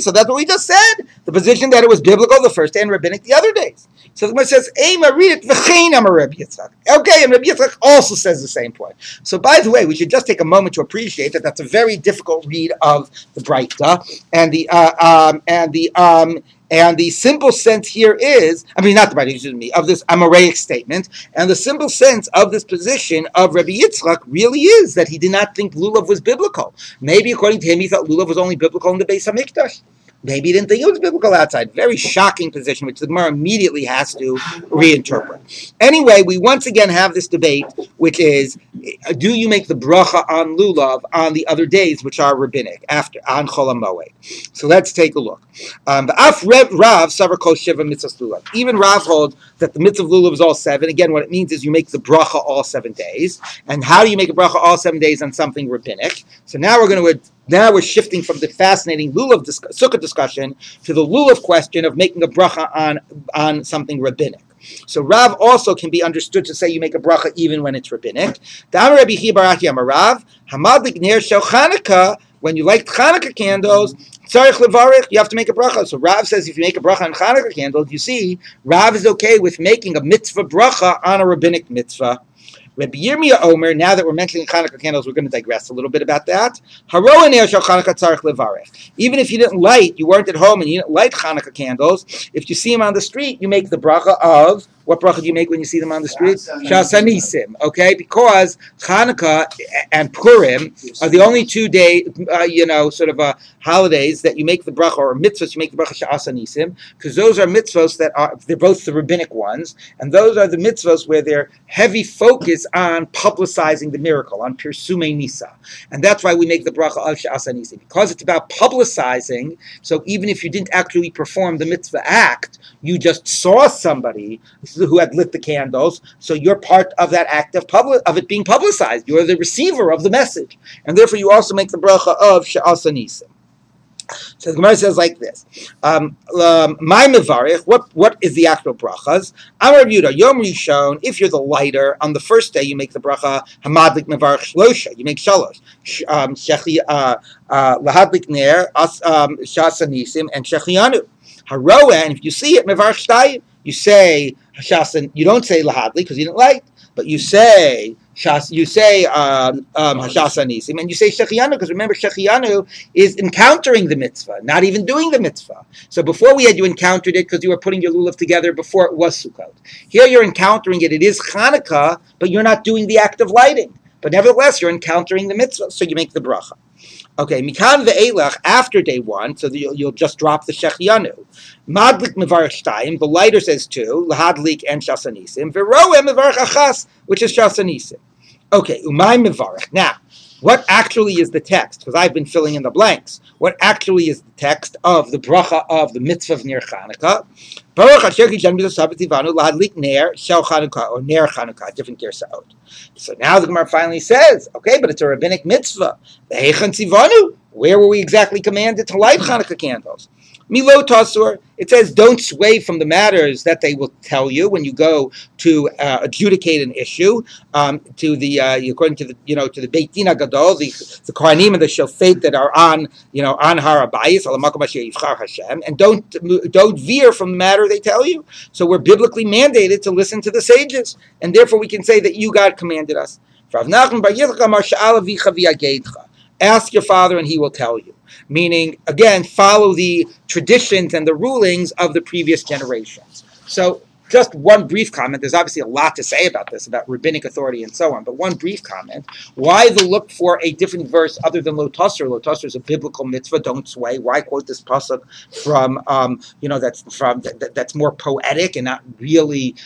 so that's what we just said. The position that it was biblical the first day and rabbinic the other days. So the Gemara says, read it, V'chein Amar Rabbi Yitzchak. Okay, and Rabbi Yitzchak also says the same point. So by the way, we should just take a moment to appreciate that that's a very difficult read of the Breita, and the simple sense here is, not the Breita, of this Amoraic statement, and the simple sense of this position of Rabbi Yitzchak really is that he did not think lulav was biblical. Maybe according to him, he thought lulav was only biblical in the Beis HaMikdash. Maybe he didn't think it was biblical outside. Very shocking position, which the Gemara immediately has to reinterpret. Anyway, we once again have this debate, which is, do you make the bracha on lulav on the other days, which are rabbinic, on Chol HaMoed? So let's take a look. Even Rav holds that the mitzvah of lulav is all 7. Again, what it means is you make the bracha all 7 days. And how do you make a bracha all 7 days on something rabbinic? So now we're shifting from the fascinating lulav sukkah discussion to the lulav question of making a bracha on something rabbinic. So Rav also can be understood to say you make a bracha even when it's rabbinic. When you light Chanukah candles, you have to make a bracha. So Rav says if you make a bracha on Chanukah candles, you see, Rav is okay with making a mitzvah bracha on a rabbinic mitzvah. Rabbi Yirmiyah Omer, now that we're mentioning Chanukah candles, we're going to digress a little bit about that. Even if you weren't at home and you didn't light Chanukah candles, if you see them on the street, you make the bracha of, what bracha do you make when you see them on the street? Shasanisim, okay? Because Chanukah and Purim are the only 2 day, holidays that you make the bracha, or mitzvahs, you make the bracha Shasanisim, because those are mitzvahs they're both the rabbinic ones, and those are the mitzvahs where they're heavy focus on publicizing the miracle, on Pirsumei Nisa. And that's why we make the bracha of Shasanisim, because it's about publicizing, so even if you didn't actually perform the mitzvah act, you just saw somebody who had lit the candles, so you're part of that act of it being publicized. You're the receiver of the message, and therefore you also make the bracha of Sha'asanisim. So the Gemara says like this: My mevarich, what is the actual brachas? Amar Yehuda, Yom Rishon. If you're the lighter on the first day, you make the bracha Hamadlik mevarich shlosha. You make shalosh lahadlik ner Shasanisim and shechianu haroa. And if you see it mevarich shtayim, you say Hashasan. You don't say lahadlik because you didn't light, but you say Hashasanisim, and you say Shechianu, because remember, Shechianu is encountering the mitzvah, not even doing the mitzvah. So before we had you encountered it because you were putting your lulav together before it was Sukkot. Here you're encountering it. It is Chanukah, but you're not doing the act of lighting. But nevertheless, you're encountering the mitzvah, so you make the bracha. Okay, Mikan ve'elach, after day 1, so you'll just drop the Shechianu. Madlik mevarach shtayim, the lighter says 2, lahadlik and Shasanisim, ve'roeh mevarach achas, which is Shasanisim. Okay, umay mevarach. Now, what actually is the text? Because I've been filling in the blanks. What actually is the text of the bracha of the mitzvah of Ner Chanukah? Baruch Asher ki shem b'sabat tivanu lahadlik ner shel Chanukah, or ner Chanukah, different gersaot. So now the Gemara finally says, okay, but it's a rabbinic mitzvah. Ve'echan tivanu. Where were we exactly commanded to light Chanukah candles? Milo Tasur, it says don't sway from the matters that they will tell you when you go to adjudicate an issue. To the according to the to the Beit Din Gadol, the Kohanim and the Shofet that are on on Har HaBayis, Hashem, and don't veer from the matter they tell you. So we're biblically mandated to listen to the sages, and therefore we can say that you, God, commanded us. Ask your father and he will tell you. Meaning, again, follow the traditions and the rulings of the previous generations. So just one brief comment. There's obviously a lot to say about this, about rabbinic authority and so on, but one brief comment. Why the look for a different verse other than Lo Tasur? Lo Tasur is a biblical mitzvah, don't sway. Why quote this pasuk from, that's more poetic and not really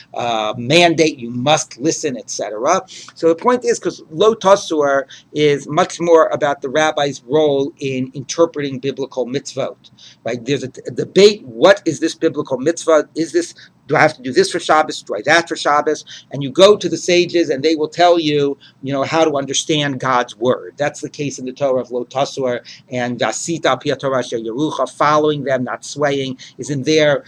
mandate, you must listen, etc. So the point is, because Lo Tasur is much more about the rabbi's role in interpreting biblical mitzvot. Right? There's a debate, what is this biblical mitzvah? Do I have to do this for Shabbos? Do I that for Shabbos? And you go to the sages, and they will tell you, how to understand God's word. That's the case in the Torah of Lo Tasur and Vasita Pi Torah Asher Yerucha. Following them, not swaying, is in their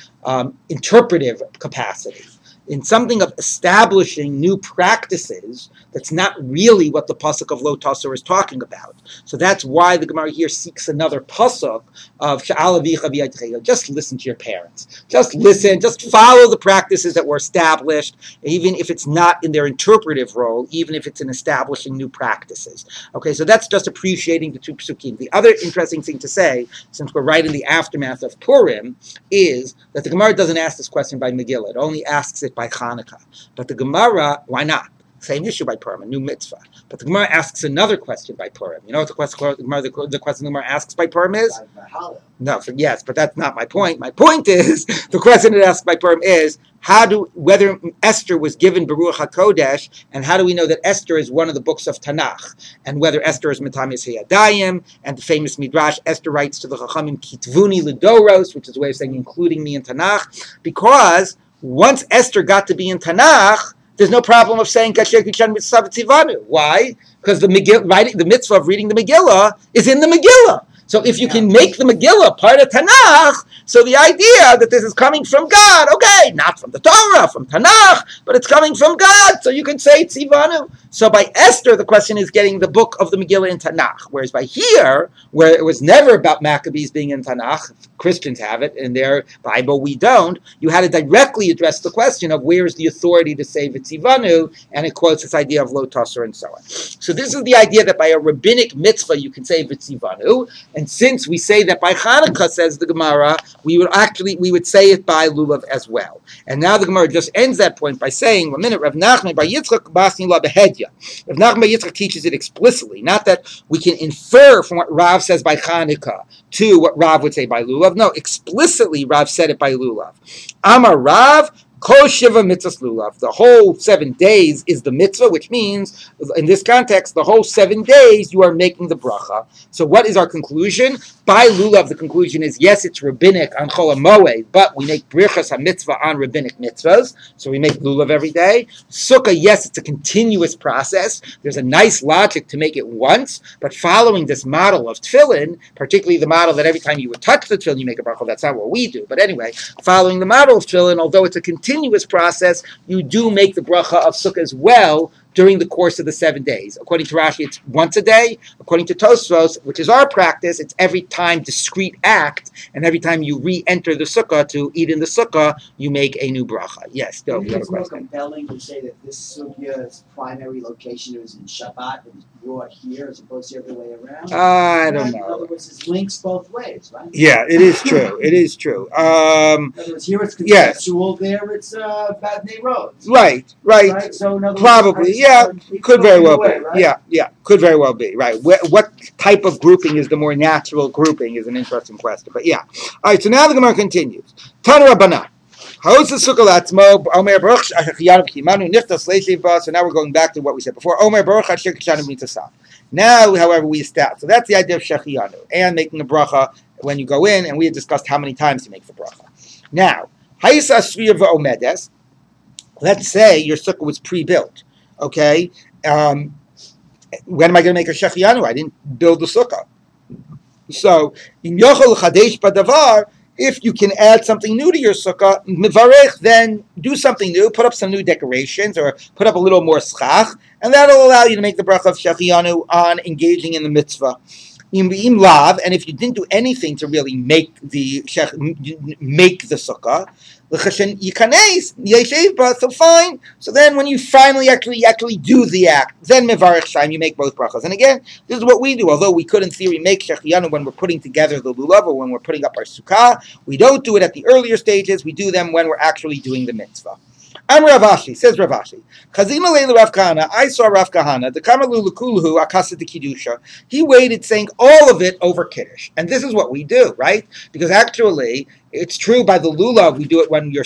interpretive capacity. In something of establishing new practices, that's not really what the pasuk of Lo Tasur is talking about. So that's why the Gemara here seeks another pasuk of Sha'al Avicha v'yadchecha. Just listen to your parents. Just listen. Just follow the practices that were established, even if it's not in their interpretive role, even if it's in establishing new practices. Okay, so that's just appreciating the two psukim. The other interesting thing to say, since we're right in the aftermath of Purim, is that the Gemara doesn't ask this question by Megillah. It only asks it by Hanukkah. But the Gemara, why not? Same issue by Purim, a new mitzvah. But the Gemara asks another question by Purim. You know what the question the Gemara asks by Purim is? No, yes, but that's not my point. My point is, the question it asks by Purim is, whether Esther was given Baruch HaKodesh, and how do we know that Esther is one of the books of Tanakh, and whether Esther is Metamis Hayadayim, and the famous Midrash, Esther writes to the Chachamim, Kitvuni Lidoros, which is a way of saying including me in Tanakh, because once Esther got to be in Tanakh, there's no problem of saying Kasher Kishan Mitzvah Tzivanu. Why? Because the mitzvah of reading the Megillah is in the Megillah. So if you can make the Megillah part of Tanakh, so the idea that this is coming from God, okay, not from the Torah, from Tanakh, but it's coming from God, so you can say Tzivanu. So by Esther, the question is getting the book of the Megillah in Tanakh. Whereas by here, where it was never about Maccabees being in Tanakh, Christians have it in their Bible, we don't, you had to directly address the question of where is the authority to say V'tzivanu, and it quotes this idea of Lo Tasur and so on. So this is the idea that by a rabbinic mitzvah you can say V'tzivanu, and since we say that by Hanukkah, says the Gemara, we would say it by Lulav as well. And now the Gemara just ends that point by saying, 1 minute, Rav Nachman bar Yitzchak basni la behedya. Rav Nachman bar Yitzchak teaches it explicitly, not that we can infer from what Rav says by Hanukkah to what Rav would say by Lulav. No, explicitly Rav said it by Lulav. Amar Rav, Kol Shiva Mitzvahs Lulav. The whole 7 days is the mitzvah, which means, in this context, the whole 7 days you are making the bracha. So what is our conclusion? By Lulav, the conclusion is, yes, it's rabbinic on Chol HaMoed, but we make brichas HaMitzvah on rabbinic mitzvahs, so we make Lulav every day. Sukkah, yes, it's a continuous process. There's a nice logic to make it once, but following this model of tefillin, particularly the model that every time you would touch the tefillin, you make a bracha, that's not what we do. But anyway, following the model of tefillin, although it's a continuous process, you do make the bracha of Sukkah as well during the course of the 7 days. According to Rashi, it's once a day. According to Tosfos, which is our practice, it's every time discrete act, and every time you re-enter the sukkah to eat in the sukkah, you make a new bracha. Yes, Dov, you have a It's more question. compelling to say that this sukkah's primary location is in Shabbat, and it's brought here as opposed to every way around. I don't In other know. words, it links both ways, right? Yeah, it is true. It is true. In other words, here it's Yes. conceptual, there it's Badney Roads. Right. Right? So in other words, Probably, yeah. it Could very well way, be. right? Yeah, could very well be. Right. What type of grouping is the more natural grouping is an interesting question. But yeah. All right, so now the Gemara continues. Tanu Rabbanan. So now we're going back to what we said before. Omer Baruch Asher Kishanu Mitzasam. Now, however, we establish. So that's the idea of Shechianu and making a bracha when you go in, and we had discussed how many times to make the bracha. Now, let's say your sukkah was pre-built. Okay? When am I going to make a Shechianu? I didn't build the sukkah. So, If you can add something new to your sukkah, mivarech, then do something new, put up some new decorations, or put up a little more schach, and that'll allow you to make the bracha of shechianu on engaging in the mitzvah. Im lav, and if you didn't do anything to really make the sukkah, so fine. So then, when you finally actually do the act, then mevarech shayim, you make both brachas. And again, this is what we do. Although we could, in theory, make shechianu when we're putting together the lulav or when we're putting up our sukkah, we don't do it at the earlier stages. We do them when we're actually doing the mitzvah. I'm Rav Ashi, says Rav Ashi. Chazima leila Rav Kahana, I saw Rav Kahana, the Kamalu Lukulhu Akasa de Kiddusha. He waited saying all of it over Kiddush. And this is what we do, right? Because actually, it's true by the lulav, we do it when you're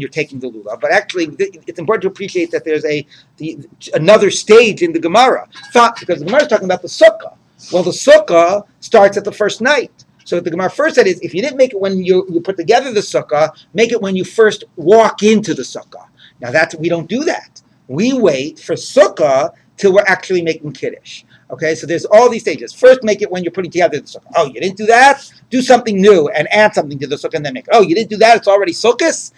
taking the lulav. But actually, it's important to appreciate that there's another stage in the Gemara. Because the Gemara is talking about the sukkah. Well, the sukkah starts at the first night. So what the Gemara first said is, if you didn't make it when you put together the sukkah, make it when you first walk into the sukkah. Now we don't do that. We wait for sukkah till we're actually making kiddush. Okay, so there's all these stages. First, make it when you're putting together the sukkah. Oh, you didn't do that? Do something new and add something to the sukkah and then make it. Oh, you didn't do that? It's already sukkahs?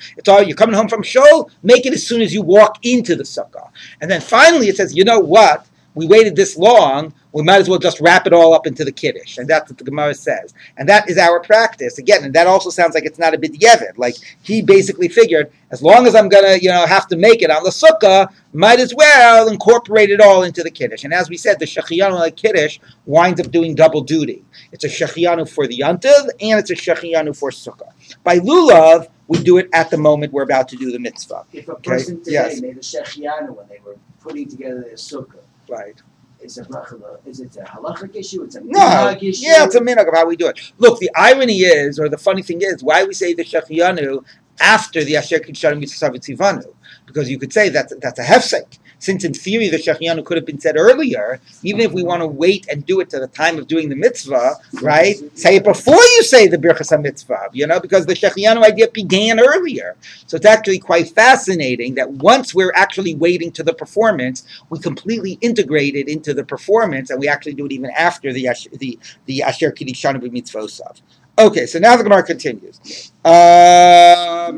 You're coming home from shul? Make it as soon as you walk into the sukkah. And then finally it says, you know what? We waited this long, we might as well just wrap it all up into the Kiddush. And that's what the Gemara says. And that is our practice. Again, and that also sounds like it's not a b'diavad. Like, he basically figured, as long as I'm going to, have to make it on the Sukkah, might as well incorporate it all into the Kiddush. And as we said, the Shechianu like Kiddush winds up doing double duty. It's a Shechianu for the Yontiv, and it's a Shechianu for Sukkah. By Lulav, we do it at the moment we're about to do the mitzvah. If a person today made a Shechianu when they were putting together their Sukkah, right. Is it a halachic issue? It's a minhag issue? Yeah, it's a minhag of how we do it. Look, the irony is, or the funny thing is, why we say the Shechianu after the Asher Kiddushanu Mitzvah Tzivanu, because you could say that's a hefsek. Since in theory the Shechianu could have been said earlier, even if we want to wait and do it to the time of doing the mitzvah, right? Say it before you say the Birchas HaMitzvah, because the Shechianu idea began earlier. So it's actually quite fascinating that once we're actually waiting to the performance, we completely integrate it into the performance, and we actually do it even after the Asher Kiddushanu B'Mitzvosav. Okay, so now the Gemara continues. Where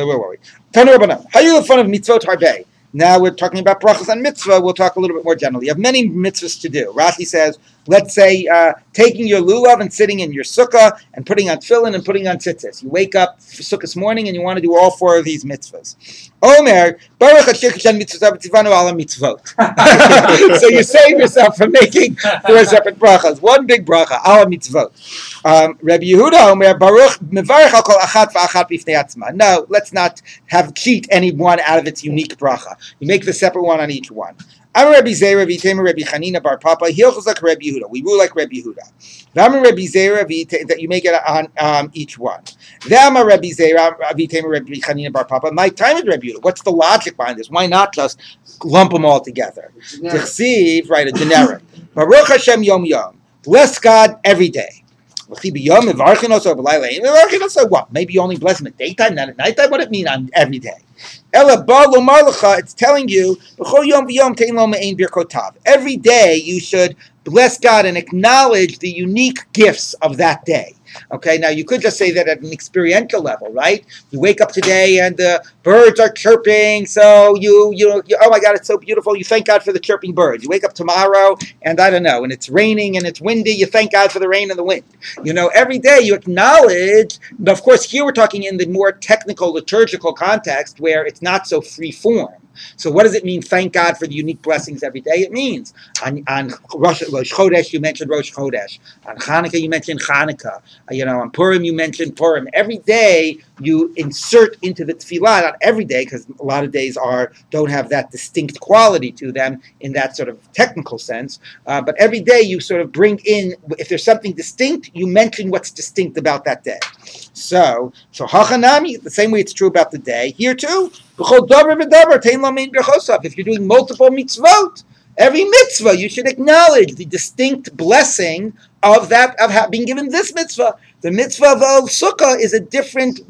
were we? Tanu Rabbanan. How you fun of mitzvot harbei? Now we're talking about brachas and mitzvah. We'll talk a little bit more generally. You have many mitzvahs to do. Rashi says, let's say, taking your lulav and sitting in your sukkah and putting on tefillin and putting on tzitzis. You wake up for sukkah's morning and you want to do all four of these mitzvahs. Omer, baruch asher kishan mitzvah tzivanu ala mitzvot. So you save yourself from making four separate brachas. One big bracha, ala mitzvot. Rabbi Yehuda, Omer, baruch mevarech al kol achat va'achat b'fnei atzma. No, let's not cheat any one out of its unique bracha. You make the separate one on each one. I'm Rabbi Zera, V'Temer Rabbi Chanina Bar Papa. Hilchos like Rabbi Yehuda. We rule like Rabbi Yehuda. I'm Rabbi Zera, that you make it on each one. I'm Rabbi Zera, V'Temer Rabbi Chanina Bar Papa. My time is Rabbi Yehuda. What's the logic behind this? Why not just lump them all together? Receive, right? A generic. Baruch Hashem Yom Yom. Bless God every day. What? Maybe you only bless him at daytime, not at nighttime? What does it mean on every day? It's telling you every day you should bless God and acknowledge the unique gifts of that day. Okay, now you could just say that at an experiential level, right? You wake up today and the birds are chirping, so you oh my God, it's so beautiful. You thank God for the chirping birds. You wake up tomorrow and I don't know, and it's raining and it's windy. You thank God for the rain and the wind. Every day you acknowledge. But of course, here we're talking in the more technical liturgical context where it's not so free form. So what does it mean, thank God for the unique blessings every day? It means on Rosh Chodesh, you mentioned Rosh Chodesh. On Hanukkah, you mentioned Hanukkah. On Purim, you mentioned Purim. Every day, you insert into the tefillah, not every day, because a lot of days don't have that distinct quality to them in that sort of technical sense. But every day, you sort of bring in, if there's something distinct, you mention what's distinct about that day. So Hachanami, the same way it's true about the day, here too, if you're doing multiple mitzvot, every mitzvah, you should acknowledge the distinct blessing of being given this mitzvah. The mitzvah of Sukkah is a different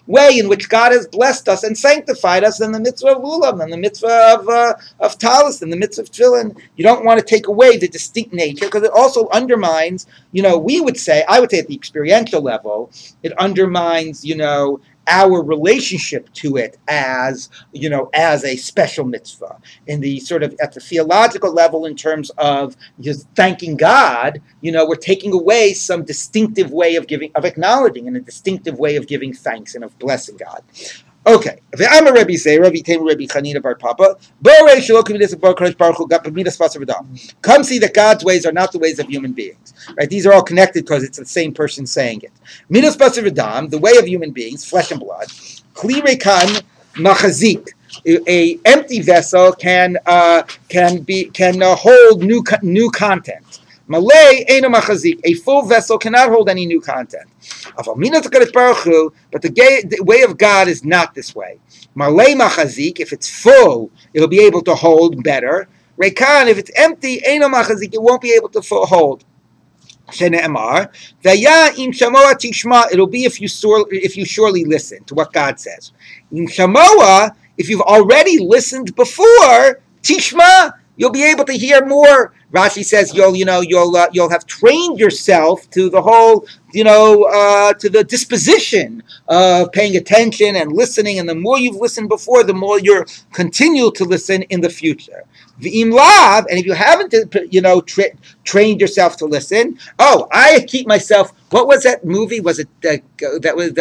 way in which God has blessed us and sanctified us than the mitzvah of lulam, than the mitzvah of talis, and the mitzvah of tefillin. You don't want to take away the distinct nature, because it also undermines, I would say at the experiential level, it undermines, our relationship to it as a special mitzvah. In the sort of at the theological level, in terms of just thanking God, we're taking away some distinctive way of acknowledging, and a distinctive way of giving thanks and of blessing God. Okay. I'm a Rabbi say, Rabbi Tem, Rabbi Chanina Bar Papa. Come see that God's ways are not the ways of human beings. Right? These are all connected because it's the same person saying it. Midas Basar V'Dam, the way of human beings, flesh and blood. Kli Rekan Machazik. A empty vessel can hold new content. Malay Eino Machazik. A full vessel cannot hold any new content. But the way of God is not this way. Malay Machazik, if it's full, it'll be able to hold better. Rekan, if it's empty, Eino Machazik, it won't be able to hold. Shene'emar, Vaya im shamoa tishma, it'll be if you surely listen to what God says. Im shamoa, if you've already listened before, tishma, you'll be able to hear more. Rashi says you'll have trained yourself to the whole, to the disposition of paying attention and listening. And the more you've listened before, the more you'll continue to listen in the future. V'im lav, and if you haven't, trained yourself to listen. Oh, I keep myself. What was that movie? Was it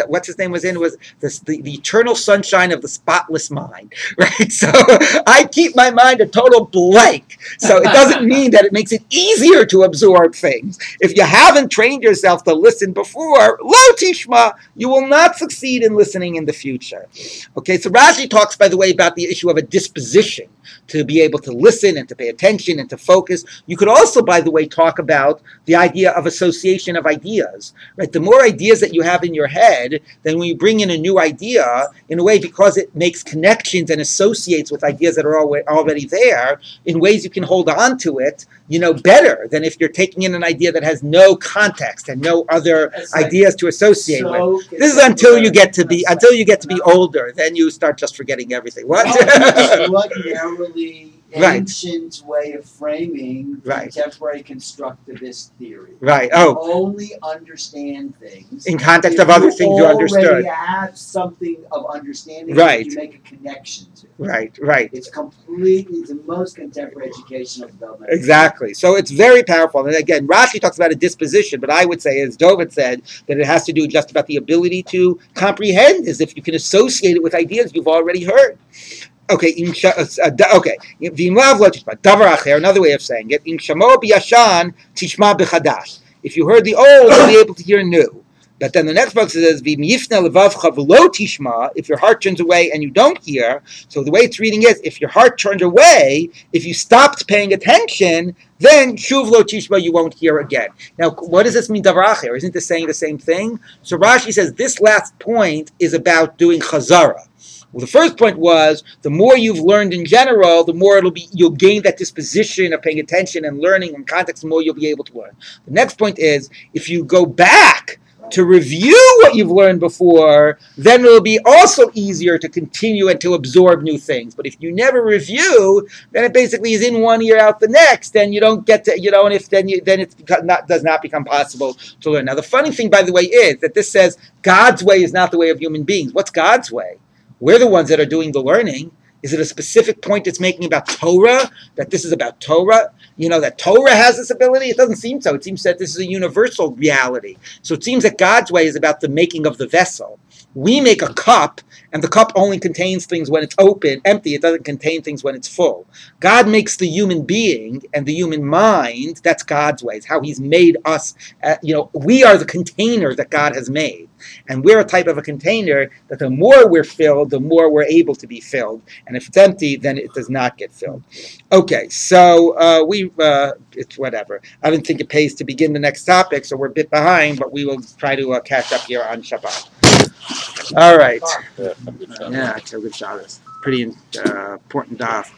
what's his name was in? It was the Eternal Sunshine of the Spotless Mind, right? So I keep my mind a total blank. So it doesn't mean that it makes it easier to absorb things. If you haven't trained yourself to listen before, lo tishma, you will not succeed in listening in the future. Okay, so Rashi talks, by the way, about the issue of a disposition to be able to listen and to pay attention and to focus. You could also, by the way, talk about the idea of association of ideas, right? The more ideas that you have in your head, then when you bring in a new idea, in a way, because it makes connections and associates with ideas that are already there, in ways you can hold on to it, better than if you're taking in an idea that has no context and no other ideas to associate with. This is until you get to be older, then you start just forgetting everything. What? Ordinarily ancient way of framing contemporary constructivist theory. Right. You only understand things in context of other things you understood. You have something of understanding that you make a connection to. Right. It's completely the most contemporary educational development. Exactly. So it's very powerful. And again, Rashi talks about a disposition, but I would say, as David said, that it has to do just about the ability to comprehend, as if you can associate it with ideas you've already heard. Okay. Another way of saying it. If you heard the old, you'll be able to hear new. But then the next book says, if your heart turns away and you don't hear. So the way it's reading is, if your heart turns away, if you stopped paying attention, then shuv lo tishma, you won't hear again. Now, what does this mean, davar acher? Isn't this saying the same thing? So Rashi says this last point is about doing chazara. Well, the first point was, the more you've learned in general, the more you'll gain that disposition of paying attention and learning in context, the more you'll be able to learn. The next point is, if you go back to review what you've learned before, then it'll be also easier to continue and to absorb new things. But if you never review, then it basically is in one ear out the next, and you don't get to, and if then it does not become possible to learn. Now, the funny thing, by the way, is that this says God's way is not the way of human beings. What's God's way? We're the ones that are doing the learning. Is it a specific point it's making about Torah? That this is about Torah? That Torah has this ability? It doesn't seem so. It seems that this is a universal reality. So it seems that God's way is about the making of the vessel. We make a cup, and the cup only contains things when it's empty. It doesn't contain things when it's full. God makes the human being and the human mind. That's God's way. It's how He's made us. We are the container that God has made. And we're a type of a container that the more we're filled, the more we're able to be filled. And if it's empty, then it does not get filled. Okay, so it's whatever. I don't think it pays to begin the next topic, so we're a bit behind, but we will try to catch up here on Shabbat. All right. Yeah, it's a good Shabbos. Pretty important daf.